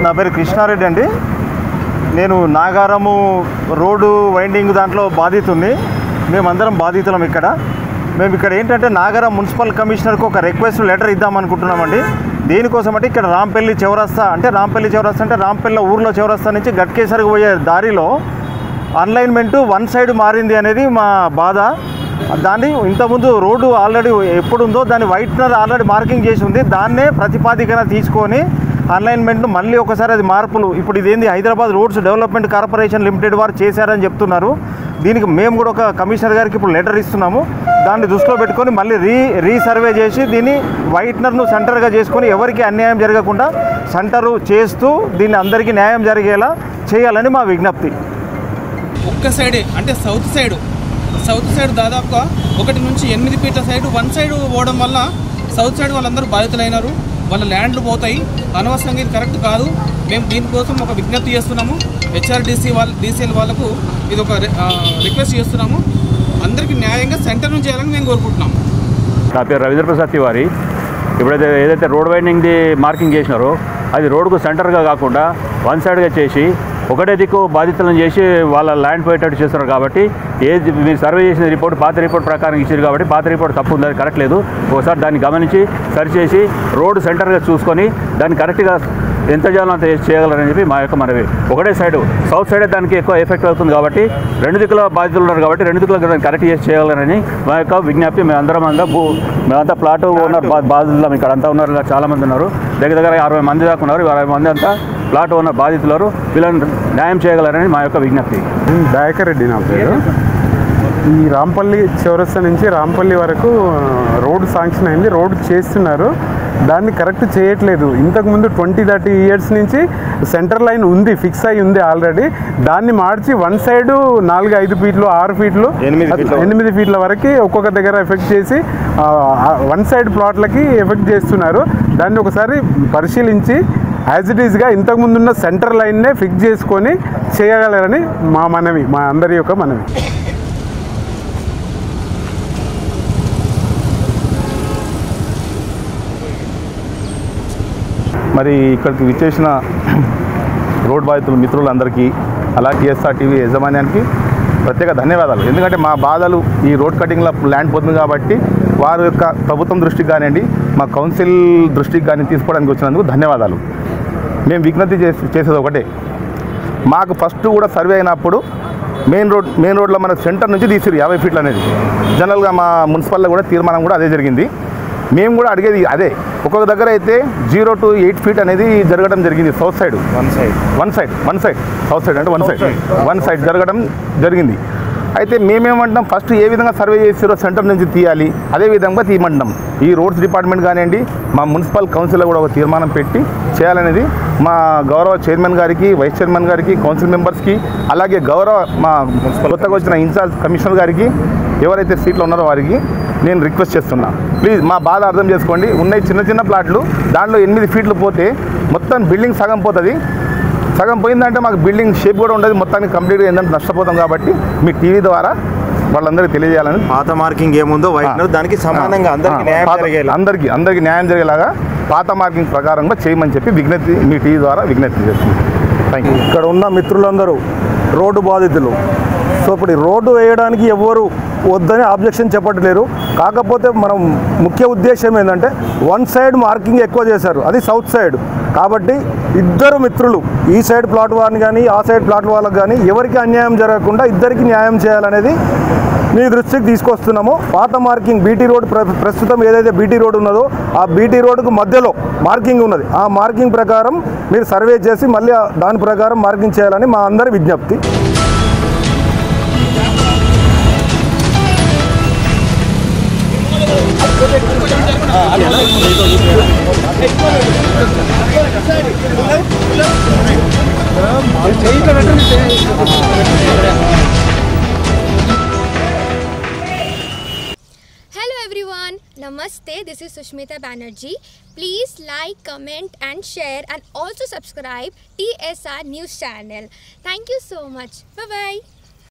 నా పేరు కృష్ణారెడ్డి అండి. నేను నాగారము రోడ్డు వైండింగ్ దాంట్లో బాధితుడిని. మేమందరం బాధితులం. మేము ఇక్కడ ఏంటంటే నాగారం మున్సిపల్ కమిషనర్కు ఒక రిక్వెస్ట్ లెటర్ ఇద్దామనుకుంటున్నామండి. దేనికోసం అంటే ఇక్కడ రాంపల్లి చౌరస్తా అంటే రాంపల్లి ఊర్లో చౌరస్తా నుంచి గట్కేసరికి పోయే దారిలో అలైన్మెంట్ వన్ సైడ్ మారింది అనేది మా బాధ. దాన్ని ఇంతకుముందు రోడ్డు ఆల్రెడీ ఎప్పుడుందో దాన్ని వైట్నర్ ఆల్రెడీ మార్కింగ్ చేసి ఉంది. దాన్నే ప్రతిపాదికన తీసుకొని అలైన్మెంట్ను మళ్ళీ ఒకసారి అది మార్పులు ఇప్పుడు ఇదేంది Hyderabad roads development corporation limited వారు చేశారని చెప్తున్నారు. దీనికి మేము కూడా ఒక కమిషనర్ గారికి ఇప్పుడు లెటర్ ఇస్తున్నాము. దాన్ని దృష్టిలో పెట్టుకొని మళ్ళీ రీసర్వే చేసి దీన్ని వైట్నర్ను సెంటర్గా చేసుకొని ఎవరికి అన్యాయం జరగకుండా సెంటరు చేస్తూ దీన్ని అందరికీ న్యాయం జరిగేలా చేయాలని మా విజ్ఞప్తి. ఒక్క సైడే అంటే సౌత్ సైడ్ దాదాపుగా 1 నుంచి 8 ఫీట్ల సైడ్ వన్ సైడ్ పోవడం వల్ల సౌత్ సైడ్ వాళ్ళందరూ బాధితులైనారు. వాళ్ళ ల్యాండ్లు పోతాయి. అనవసరంగా ఇది కరెక్ట్ కాదు. మేము దీనికోసం ఒక విజ్ఞప్తి చేస్తున్నాము. DCL వాళ్ళకు ఇది ఒక రిక్వెస్ట్ చేస్తున్నాము. అందరికీ న్యాయంగా సెంటర్ నుంచి చేయాలని మేము కోరుకుంటున్నాము. నా పేరు రవీంద్ర ప్రసాద్ తివారి. ఇప్పుడైతే ఏదైతే రోడ్ వైండింగ్ది మార్కింగ్ చేసినారో అది రోడ్కు సెంటర్గా కాకుండా వన్ సైడ్గా చేసి ఒకటే దిక్కు బాధితులను చేసి వాళ్ళ ల్యాండ్ పోయేటట్టు చేస్తున్నారు. కాబట్టి ఏది మీరు సర్వే చేసిన రిపోర్ట్ పాత రిపోర్ట్ ప్రకారం ఇచ్చారు కాబట్టి పాత రిపోర్ట్ తప్పు ఉందని కరెక్ట్ లేదు. ఒకసారి దాన్ని గమనించి సరిచేసి రోడ్డు సెంటర్గా చూసుకొని దాన్ని కరెక్ట్గా ఎంత చేయాలో అంత చేయగలరని చెప్పి మా యొక్క మనవి. ఒకటే సైడు సౌత్ సైడే దానికి ఎక్కువ ఎఫెక్ట్ అవుతుంది కాబట్టి 2 దిక్కుల బాధితులు ఉన్నారు కాబట్టి 2 దిక్కుల దాన్ని కరెక్ట్ చేసి చేయగలరని మా యొక్క విజ్ఞప్తి. మేమంతా ప్లాట్ ఓనర్ బాధితులు ఇక్కడ అంతా ఉన్నారు. చాలామంది ఉన్నారు. దగ్గర 60 మంది దాకా ఉన్నారు. 60 మంది అంతా ప్లాట్ ఓనర్ బాధితులు. వీళ్ళని న్యాయం చేయగలరని మా యొక్క విజ్ఞప్తి. దయాకర్ రెడ్డి నా పేరు. ఈ రాంపల్లి చౌరస్తా నుంచి రాంపల్లి వరకు రోడ్డు శాంక్షన్ అయింది. రోడ్డు చేస్తున్నారు. దాన్ని కరెక్ట్ చేయట్లేదు. ఇంతకుముందు 20-30 ఇయర్స్ నుంచి సెంటర్ లైన్ ఉంది, ఫిక్స్ అయి ఉంది ఆల్రెడీ. దాన్ని మార్చి వన్ సైడు 4-5 ఫీట్లు 6 ఫీట్లు 8 ఫీట్ల వరకు ఒక్కొక్క దగ్గర ఎఫెక్ట్ చేసి వన్ సైడ్ ప్లాట్లకి ఎఫెక్ట్ చేస్తున్నారు. దాన్ని ఒకసారి పరిశీలించి యాజ్ ఇట్ ఈస్గా ఇంతకుముందున్న సెంటర్ లైన్నే ఫిక్స్ చేసుకొని చేయగలరని మా మనవి, మా అందరి యొక్క మనవి. మరి ఇక్కడికి విచ్చేసిన రోడ్ బాధితుల మిత్రులందరికీ అలాగే TSR TV యాజమాన్యానికి ప్రత్యేక ధన్యవాదాలు. ఎందుకంటే మా బాధలు ఈ రోడ్ కటింగ్లో ల్యాండ్ పోతుంది కాబట్టి వారి యొక్క ప్రభుత్వం దృష్టికి కానివ్వండి, మా కౌన్సిల్ దృష్టికి కానీ తీసుకోవడానికి వచ్చినందుకు ధన్యవాదాలు. మేము విజ్ఞప్తి చేసేది ఒకటే, మాకు ఫస్ట్ కూడా సర్వే అయినప్పుడు మెయిన్ రోడ్లో మన సెంటర్ నుంచి తీసిరు 50 ఫీట్లు అనేది. జనరల్గా మా మున్సిపల్లో కూడా తీర్మానం కూడా అదే జరిగింది. మేము కూడా అడిగేది అదే. ఒక్కొక్క దగ్గర అయితే 0 to 8 ఫీట్ అనేది జరగడం జరిగింది. South side one side south side అంటే వన్ సైడ్ జరగడం జరిగింది. అయితే మేమేమంటాం, ఫస్ట్ ఏ విధంగా సర్వే చేసారో సెంటర్ నుంచి తీయాలి, అదే విధంగా తీయమంటాం. ఈ రోడ్స్ డిపార్ట్మెంట్ కానివ్వండి, మా మున్సిపల్ కౌన్సిల్లో కూడా ఒక తీర్మానం పెట్టి చేయాలనేది మా గౌరవ చైర్మన్ గారికి, వైస్ చైర్మన్ గారికి, కౌన్సిల్ మెంబర్స్కి, అలాగే గౌరవ మా కొత్తగా వచ్చిన ఇన్ఛార్జ్ కమిషనర్ గారికి, ఎవరైతే సీట్లో ఉన్నారో వారికి నేను రిక్వెస్ట్ చేస్తున్నా. ప్లీజ్ మా బాధ అర్థం చేసుకోండి. ఉన్నాయి చిన్న ప్లాట్లు, దాంట్లో 8 ఫీట్లు పోతే మొత్తం బిల్డింగ్ సగం పోతుంది. సగం పోయిందంటే మాకు బిల్డింగ్ షేప్ కూడా ఉండదు. మొత్తానికి కంప్లీట్గా ఏంటంటే నష్టపోతాం. కాబట్టి మీ టీవీ ద్వారా వాళ్ళందరికీ తెలియజేయాలని, పాత మార్కింగ్ ఏముందో దానికి సమానంగా అందరికీ న్యాయం జరిగేలాగా పాత మార్కింగ్ ప్రకారంగా చేయమని చెప్పి విజ్ఞప్తి మీ టీవీ ద్వారా విజ్ఞప్తి చేస్తుంది. Thank you. ఇక్కడ ఉన్న మిత్రులందరూ రోడ్డు బాధితులు. సో ఇప్పుడు రోడ్డు వేయడానికి ఎవరు వద్దని ఆబ్జెక్షన్ చెప్పట్లేరు. కాకపోతే మనం ముఖ్య ఉద్దేశం ఏంటంటే వన్ సైడ్ మార్కింగ్ ఎక్కువ చేశారు, అది సౌత్ సైడ్. కాబట్టి ఇద్దరు మిత్రులు, ఈ సైడ్ ప్లాట్ వారిని కానీ ఆ సైడ్ ప్లాట్ వాళ్ళకి కానీ ఎవరికి అన్యాయం జరగకుండా ఇద్దరికి న్యాయం చేయాలనేది మీ దృష్టికి తీసుకొస్తున్నాము. పాత మార్కింగ్ బీటీ రోడ్, ప్రస్తుతం ఏదైతే బీటీ రోడ్ ఉన్నదో ఆ బీటీ రోడ్డుకు మధ్యలో మార్కింగ్ ఉన్నది. ఆ మార్కింగ్ ప్రకారం మీరు సర్వే చేసి మళ్ళీ దాని ప్రకారం మార్కింగ్ చేయాలని మా అందరి విజ్ఞప్తి. Hello everyone, Namaste, this is Sushmita Banerjee. Please like, comment and share and also subscribe TSR News channel. Thank you so much. Bye bye.